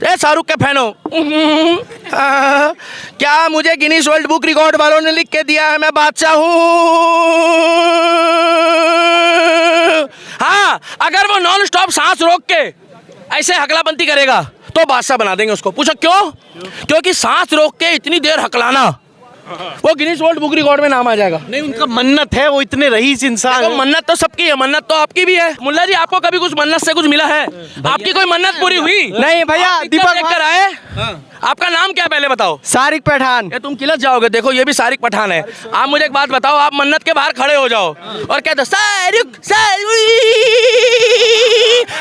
शाहरुख के फैन हो? क्या मुझे गिनीज वर्ल्ड बुक रिकॉर्ड वालों ने लिख के दिया है मैं बादशाह हूँ? हाँ, अगर वो नॉन स्टॉप सांस रोक के ऐसे हकलाबंती करेगा तो बादशाह बना देंगे उसको। पूछो क्यों? क्योंकि सांस रोक के इतनी देर हकलाना, वो गिनीज वर्ल्ड बुक रिकॉर्ड में नाम आ जाएगा। नहीं, उनका मन्नत है, वो इतने रईस इंसान देखो, मन्नत तो सबकी है, मन्नत तो आपकी भी है। मुल्ला जी, आपको कभी कुछ मन्नत से कुछ मिला है? आपकी कोई मन्नत पूरी हुई? नहीं भैया, दीपक देखकर आए। आपका नाम क्या पहले बताओ? सारिक पठान। ये तुम किलस जाओगे। देखो, ये भी सारिक पठान है। आप मुझे एक बात बताओ, आप मन्नत के बाहर खड़े हो जाओ और कह दो सारिक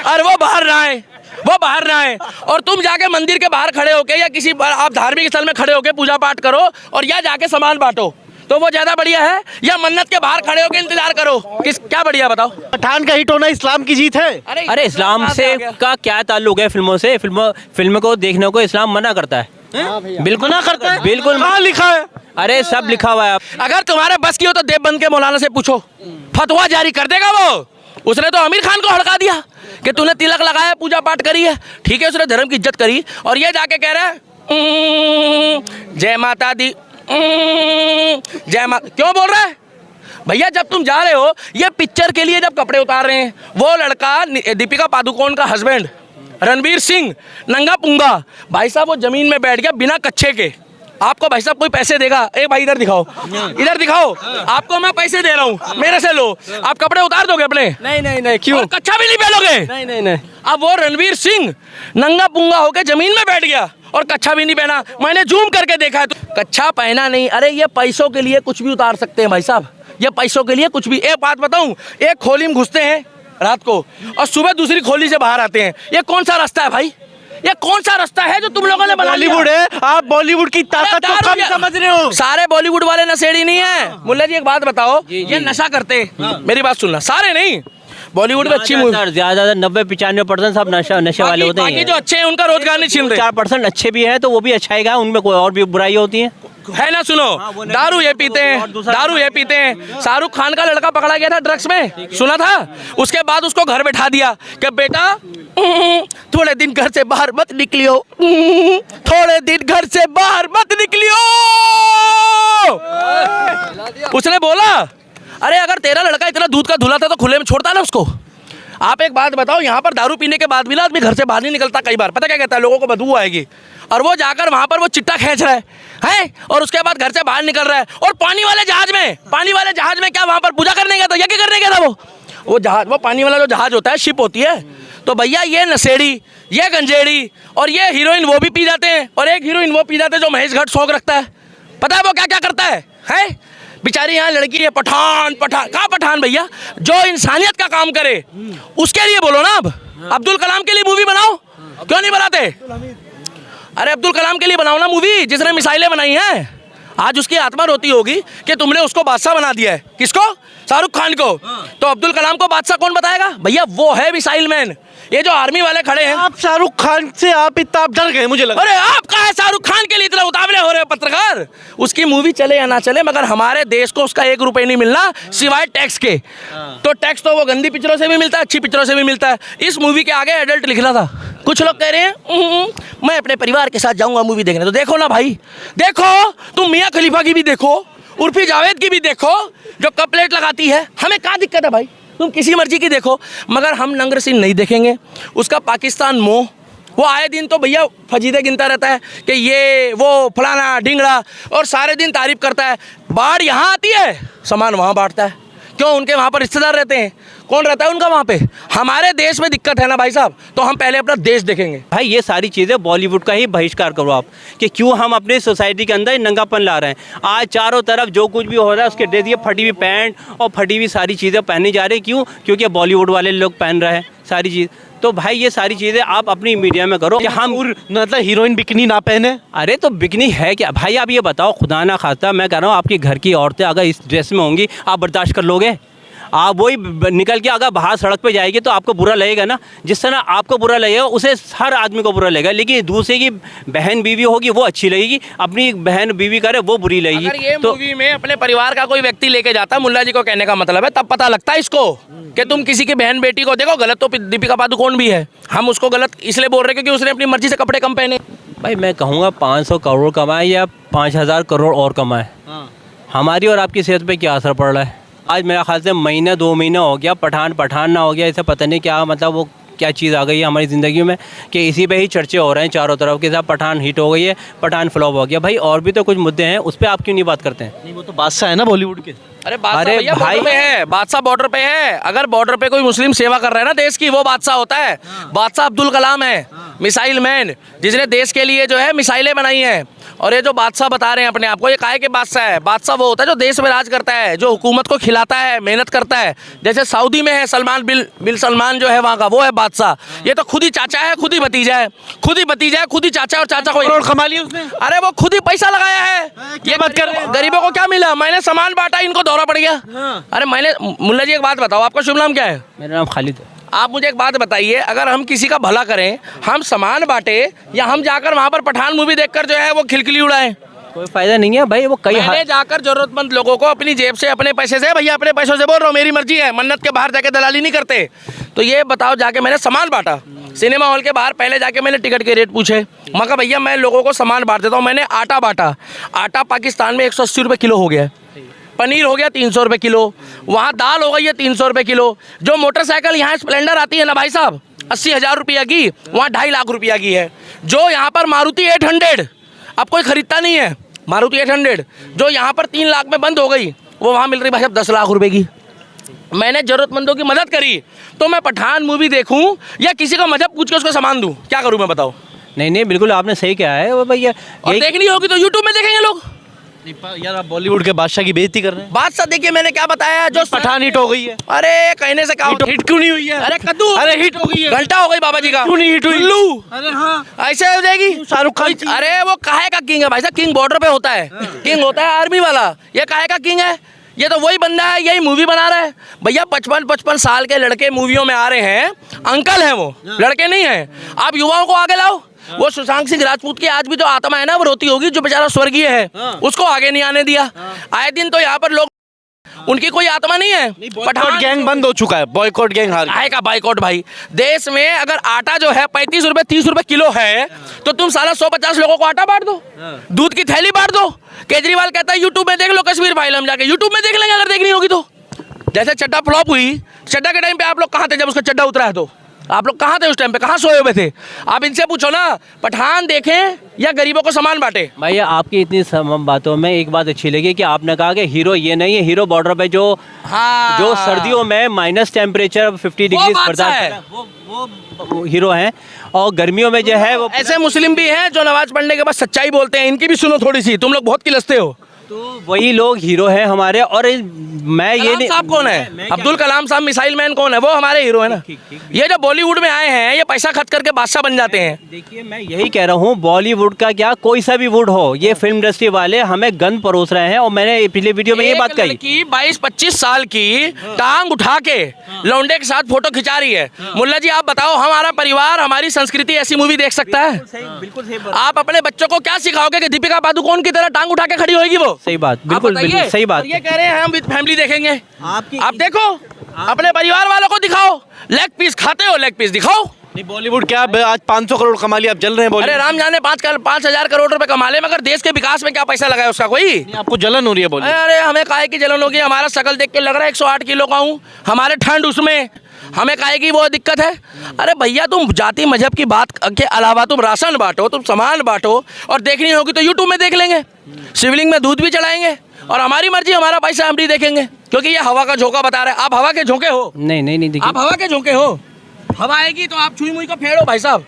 और वो बाहर ना आए, वो बाहर ना आए, और तुम जाके मंदिर के बाहर खड़े होके या किसी आप धार्मिक स्थल में खड़े होके पूजा पाठ करो और या जाके सामान बांटो, तो वो ज्यादा बढ़िया है या मन्नत के बाहर खड़े होके इंतजार करो? क्या बढ़िया बताओ? पठान का हिट होना इस्लाम की जीत है। अरे इस्लाम से का क्या ताल्लुक है? फिल्मों से? फिल्म को देखने को इस्लाम मना करता है। बिल्कुल ना करता है। बिल्कुल कहाँ लिखा है? अरे सब लिखा हुआ है। अगर तुम्हारे बस की हो तो देवबंद के मौलाना से पूछो, फतवा जारी कर देगा वो। उसने तो आमिर खान को हड़का दिया कि तूने तिलक लगाया, पूजा पाठ करी है, ठीक है, उसने धर्म की इज्जत करी, और ये जाके कह रहा है जय माता दी, जय माता। क्यों बोल रहा है भैया? जब तुम जा रहे हो ये पिक्चर के लिए, जब कपड़े उतार रहे हैं, वो लड़का दीपिका पादुकोण का हस्बैंड रणवीर सिंह नंगा पुंगा, भाई साहब वो जमीन में बैठ गया बिना कच्छे के। आपको भाई साहब कोई पैसे देगा? ए भाई इधर दिखाओ, इधर दिखाओ, आपको मैं पैसे दे रहा हूँ, मेरे से लो। आप कपड़े उतार दोगे अपने? नहीं नहीं नहीं, क्यों? और कच्छा भी नहीं पहनोगे? नहीं नहीं नहीं। अब वो रणवीर सिंह नंगा पुंगा होके जमीन में बैठ गया और कच्छा भी नहीं पहना। मैंने जूम करके देखा है तो कच्छा पहना नहीं। अरे ये पैसों के लिए कुछ भी उतार सकते हैं भाई साहब, ये पैसों के लिए कुछ भी। एक बात बताऊं, एक खोली में घुसते हैं रात को और सुबह दूसरी खोली से बाहर आते हैं। ये कौन सा रास्ता है भाई? ये कौन सा रास्ता है जो तुम लोगों ने बना लिया? बॉलीवुड है, आप बॉलीवुड की ताकत को कम समझ रहे हो। सारे बॉलीवुड वाले नशेड़ी नहीं है। मुल्ला जी एक बात बताओ, ये नशा करते हैं, मेरी बात सुनना, सारे नहीं। बॉलीवुड में अच्छी मूवी ज्यादा 90-95% सब नशे वाले होते हैं। जो अच्छे हैं उनका रोजगार नहीं छीन रहे। 4% अच्छे भी है तो वो भी अच्छा ही, उनमें कोई और भी बुराई होती है ना। सुनो, दारू ये पीते हैं, दारू ये पीते हैं। शाहरुख खान का लड़का पकड़ा गया था ड्रग्स में, सुना था? उसके बाद उसको घर बैठा दिया कि बेटा थोड़े दिन घर से बाहर मत निकलियो, थोड़े दिन घर से बाहर मत निकलियो। उसने बोला अरे अगर तेरा लड़का इतना दूध का धुला था तो खुले में छोड़ता ना उसको। आप एक बात बताओ, यहाँ पर दारू पीने के बाद भी ना आदमी घर से बाहर नहीं निकलता। कई बार पता क्या कहता है, लोगों को बदबू आएगी, और वो जाकर वहां पर वो चिट्टा खींच रहा है और उसके बाद घर से बाहर निकल रहा है। और पानी वाले जहाज में क्या वहां पर पूजा करने गया था? यज्ञ करने गया था वो जहाज, वो पानी वाला जो जहाज होता है, शिप होती है। तो भैया ये नशेड़ी, ये गंजेड़ी और ये हीरोइन वो भी पी जाते हैं, और एक हीरोइन वो पी जाते हैं जो महेश भट्ट शौक रखता है। पता है वो क्या क्या करता है? बेचारी यहाँ लड़की है, पठान कहाँ पठान भैया? जो इंसानियत का काम करे उसके लिए बोलो ना। अब अब्दुल कलाम के लिए मूवी बनाओ, क्यों नहीं बनाते? अरे अब्दुल कलाम के लिए बनाओ ना मूवी, जिसने मिसाइलें बनाई हैं। आज उसकी आत्मा रोती होगी कि तुमने उसको बादशाह बना दिया है। किसको? शाहरुख खान को। तो अब्दुल कलाम को बादशाह कौन बताएगा भैया? वो है मिसाइल मैन। ये जो आर्मी वाले खड़े हैं, आप शाहरुख खान से आप इतना डर गए मुझे लगा। अरे आप कहाँ है शाहरुख खान के लिए इतना उतावले हो रहे हो पत्रकार? उसकी मूवी चले या ना चले, मगर हमारे देश को उसका 1 रुपए नहीं मिलना सिवाय टैक्स के। तो टैक्स तो वो गंदी पिक्चरों से भी मिलता है, अच्छी पिक्चरों से भी मिलता है। इस मूवी के आगे एडल्ट लिखना था। कुछ लोग कह रहे हैं मैं अपने परिवार के साथ जाऊंगा मूवी देखने। तो देखो ना भाई, देखो तुम मियाँ खलीफा की भी देखो, उर्फी जावेद की भी देखो, जो कप प्लेट लगाती है। हमें क्या दिक्कत है भाई? तुम किसी मर्जी की देखो, मगर हम नंगर सिंह नहीं देखेंगे। उसका पाकिस्तान मोह, वो आए दिन तो भैया फजीदे गिनता रहता है कि ये वो फलाना ढिंगड़ा, और सारे दिन तारीफ करता है। बाढ़ यहाँ आती है, सामान वहाँ बांटता है। क्यों? उनके वहाँ पर रिश्तेदार रहते हैं। कौन रहता है उनका वहाँ पे? हमारे देश में दिक्कत है ना भाई साहब, तो हम पहले अपना देश देखेंगे। भाई ये सारी चीज़ें बॉलीवुड का ही बहिष्कार करो आप, कि क्यों हम अपने सोसाइटी के अंदर नंगापन ला रहे हैं। आज चारों तरफ जो कुछ भी हो रहा है उसके ड्रेस, ये फटी हुई पैंट और फटी हुई सारी चीज़ें पहनी जा रही। क्यों? क्योंकि बॉलीवुड वाले लोग पहन रहे हैं सारी चीज़। तो भाई ये सारी चीज़ें आप अपनी मीडिया में करो कि हम मतलब हीरोइन बिकनी ना पहने। अरे तो बिकनी है क्या भाई? आप ये बताओ, खुदा ना खास्ता मैं कह रहा हूँ आपके घर की औरतें अगर इस ड्रेस में होंगी, आप बर्दाश्त कर लोगे? आप वही निकल के अगर बाहर सड़क पे जाएगी तो आपको बुरा लगेगा ना, जिस तरह आपको बुरा लगेगा उसे हर आदमी को बुरा लगेगा। लेकिन दूसरे की बहन बीवी होगी वो अच्छी लगेगी, अपनी बहन बीवी करे वो बुरी लगेगी। अगर ये तो मूवी में अपने परिवार का कोई व्यक्ति लेके जाता, मुल्ला जी को कहने का मतलब है, तब पता लगता है इसको कि तुम किसी की बहन बेटी को देखो। गलत तो दीपिका पादुकोण भी है, हम उसको गलत इसलिए बोल रहे हैं क्योंकि उसने अपनी मर्जी से कपड़े कम पहने। भाई मैं कहूँगा 500 करोड़ कमाए या 5000 करोड़ और कमाए, हमारी और आपकी सेहत पे क्या असर पड़ रहा है? आज मेरा ख्याल से महीना 2 महीना हो गया, पठान ना हो गया, ऐसा पता नहीं क्या, मतलब वो क्या चीज़ आ गई है हमारी ज़िंदगी में कि इसी पे ही चर्चे हो रहे हैं चारों तरफ के साथ। पठान हिट हो गई है, पठान फ्लॉप हो गया। भाई और भी तो कुछ मुद्दे हैं, उस पर आप क्यों नहीं बात करते हैं? नहीं वो तो बादशाह है ना बॉलीवुड के। अरे बादशाह अरे भैया भाई- बॉर्डर पे है, बादशाह बॉर्डर पे है। अगर बॉर्डर पे कोई मुस्लिम सेवा कर रहा है ना देश की, वो बादशाह होता है। बादशाह अब्दुल कलाम है, मिसाइल मैन, जिसने देश के लिए जो है मिसाइलें बनाई हैं। और ये जो बादशाह बता रहे हैं अपने आप को, ये काहे के बादशाह है? बादशाह वो होता है जो देश में राज करता है, जो हुकूमत को खिलाता है, मेहनत करता है। जैसे सऊदी में है सलमान बिल सलमान जो है वहाँ का, वो है बादशाह। ये तो खुद ही चाचा है, खुद ही भतीजा है, खुद ही भतीजा है, खुद ही चाचा, और चाचा को करोड़ कमा लिए उसने। अरे वो खुद ही पैसा लगाया है। क्या बात कर रहे हैं? गरीबों को क्या मिला? मैंने सामान बांटा, इनको दौरा पड़ गया। अरे मैंने, मुल्ला जी एक बात बताओ, आपका शुभ नाम क्या है? मेरा नाम खालिद है। आप मुझे एक बात बताइए, अगर हम किसी का भला करें, हम सामान बांटे, या हम जाकर वहाँ पर पठान मूवी देखकर जो है वो खिलखिली उड़ाएं? कोई फ़ायदा नहीं है भाई, वो कई मैंने जाकर जरूरतमंद लोगों को अपनी जेब से, अपने पैसे से, भैया अपने पैसों से बोल रहा हूँ, मेरी मर्जी है, मन्नत के बाहर जाके दलाली नहीं करते। तो ये बताओ, जाके मैंने सामान बांटा सिनेमा हॉल के बाहर, पहले जाके मैंने टिकट के रेट पूछे, मैं कहा भैया मैं लोगों को सामान बांट देता हूँ। मैंने आटा बांटा, आटा पाकिस्तान में 180 रुपये किलो हो गया है, पनीर हो गया 300 रुपये किलो, वहाँ दाल हो गई है 300 रुपये किलो। जो मोटरसाइकिल यहाँ स्प्लेंडर आती है ना भाई साहब, 80,000 रुपया की, वहाँ 2.5 लाख रुपया की है। जो यहाँ पर मारुति 800 अब कोई खरीदता नहीं है, मारुति 800 जो यहाँ पर 3 लाख में बंद हो गई, वो वहाँ मिल रही भाई साहब 10 लाख रुपए की। मैंने जरूरतमंदों की मदद करी, तो मैं पठान मूवी देखूं या किसी का मजहब पूछ के उसको सामान दूं? क्या करूं मैं, बताओ? नहीं बिल्कुल आपने सही कहा है वो भैया। और यही- देखनी होगी तो यूट्यूब में देखेंगे लोग। यार आप बॉलीवुड के बादशाह की बेइज्जती कर रहे हैं। बात सर देखिए, मैंने क्या बताया, जो पठान हिट हो गई है। अरे कहने से क्या हिट क्यों नहीं हुई है? अरे कद्दू, अरे हिट हो गई है। घंटा हो गई बाबा जी का, क्यों नहीं हिट हुई? उल्लू। अरे हाँ, ऐसे हो जाएगी शाहरुख खान। अरे वो काहे का किंग है भाई साहब? किंग बॉर्डर पे होता है, किंग होता है आर्मी वाला। ये काहे का किंग है? ये तो वही बंदा है, यही मूवी बना रहा है भैया। 55 साल के लड़के मूवियों में आ रहे हैं, अंकल हैं वो, लड़के नहीं हैं। आप युवाओं को आगे लाओ। वो सुशांत सिंह राजपूत की आज भी जो आत्मा है ना, वो रोती होगी, जो बेचारा स्वर्गीय है, उसको आगे नहीं आने दिया। आए दिन तो यहाँ पर लोग, उनकी कोई आत्मा नहीं है। बॉयकॉट गैंग बंद हो चुका है, बॉयकॉट गैंग हार गई। का बाइकआउट भाई, देश में अगर आटा जो है 35 रुपए 30 रुपए किलो है, तो तुम साला 150 लोगों को आटा बांट दो, दूध की थैली बांट दो। केजरीवाल कहता है यूट्यूब में देख लो कश्मीर फाइल, हम जाके यूट्यूब में देख लेंगे अगर देखनी होगी तो। जैसे चड्डा फ्लॉप हुई, चड्डा के टाइम पे आप लोग कहाँ थे? जब उसका चड्डा उतरा है तो आप लोग कहाँ थे उस टाइम पे? कहाँ सोए हुए थे? आप इनसे पूछो ना, पठान देखें या गरीबों को सामान बांटे? भैया आपकी इतनी बातों में एक बात अच्छी लगी कि आपने कहा कि हीरो ये नहीं है, हीरो बॉर्डर पे जो हाँ, जो सर्दियों में माइनस टेम्परेचर 50 डिग्री बादशाह है। वो हीरो हैं, और गर्मियों में जो है वो ऐसे मुस्लिम भी हैं जो नमाज पढ़ने के बाद सच्चाई बोलते हैं, इनकी भी सुनो थोड़ी सी, तुम लोग बहुत किलसते हो। तो वही लोग हीरो हैं हमारे। और मैं ये कलाम नहीं, साहब कौन है? अब्दुल कलाम साहब मिसाइल मैन कौन है? वो हमारे हीरो है ना। ये जो बॉलीवुड में आए हैं, ये पैसा खर्च करके बादशाह बन जाते हैं। देखिए मैं यही कह रहा हूँ, बॉलीवुड का क्या, कोई सा भी वुड हो, ये फिल्म इंडस्ट्री वाले हमें गन परोस रहे हैं। और मैंने पिछले वीडियो में ये बात कही कि 22-25 साल की टांग उठा के लौंडे के साथ फोटो खिंचा रही है। मुल्ला जी आप बताओ, हमारा परिवार, हमारी संस्कृति ऐसी मूवी देख सकता है? बिल्कुल सही आप अपने बच्चों को क्या सिखाओगे कि दीपिका पादुकोण की तरह टांग उठा के खड़ी होगी वो? सही बात, बिल्कुल बिल्कुल सही बात। और ये कह रहे हैं हम विद फैमिली देखेंगे। आपकी आप देखो, अपने परिवार वालों को दिखाओ। लेग पीस खाते हो, लेग पीस दिखाओ। नहीं बॉलीवुड क्या आज 500 करोड़ कमा लिया, आप जल रहे हैं बॉलीवुड। अरे राम जाने 5,000 करोड़ रुपए कमा ले, मगर देश के विकास में क्या पैसा लगाया उसका कोई? आपको जलन हो रही है बॉलीवुड। अरे हमें काहे की जलन होगी? हमारा शकल देख के लग रहा है 108 किलो का हूँ, हमारे ठंड उसमें, हमें काहे की वो दिक्कत है? अरे भैया तुम जाति मजहब की बात के अलावा तुम राशन बांटो, तुम सामान बांटो, और देखनी होगी तो यूट्यूब में देख लेंगे, शिवलिंग में दूध भी चढ़ाएंगे, और हमारी मर्जी, हमारा पैसा हम नहीं देखेंगे, क्योंकि ये हवा का झोंका बता रहा है। आप हवा के झोंके हो? नहीं देखिए, आप हवा के झोंके हो? हवा आएगी तो आप छुई मुई को फेरो भाई साहब।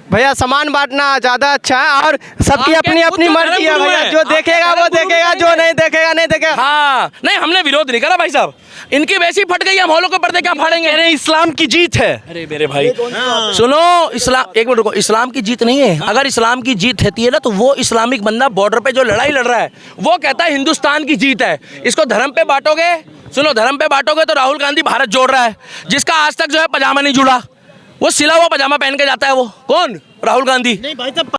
भैया सामान बांटना ज़्यादा अच्छा है और सबकी आपके अपनी खुद अपनी तो मर्जी है धर्मगुरु भैया, हैं। जो आपके देखेगा वो धर्मगुरु देखेगा, नहीं जो है। नहीं देखेगा नहीं देखेगा। हाँ नहीं हमने विरोध नहीं करा भाई साहब, इनकी वैसी फट गई, हम हॉलों के पर्दे क्या फाड़ेंगे। कह रहे हैं इस्लाम की जीत है। अरे मेरे भाई सुनो, इस्लाम, एक मिनट रुको, इस्लाम की जीत नहीं है। अगर इस्लाम की जीत रहती है ना तो वो इस्लामिक बंदा बॉर्डर पे जो लड़ाई लड़ रहा है वो कहता है हिंदुस्तान की जीत है। इसको धर्म पे बांटोगे, सुनो धर्म पे बांटोगे तो राहुल गांधी भारत जोड़ रहा है, जिसका आज तक जो है पजामा नहीं जुड़ा, वो सिला हुआ पजामा पहन के जाता है। वो कौन? राहुल गांधी।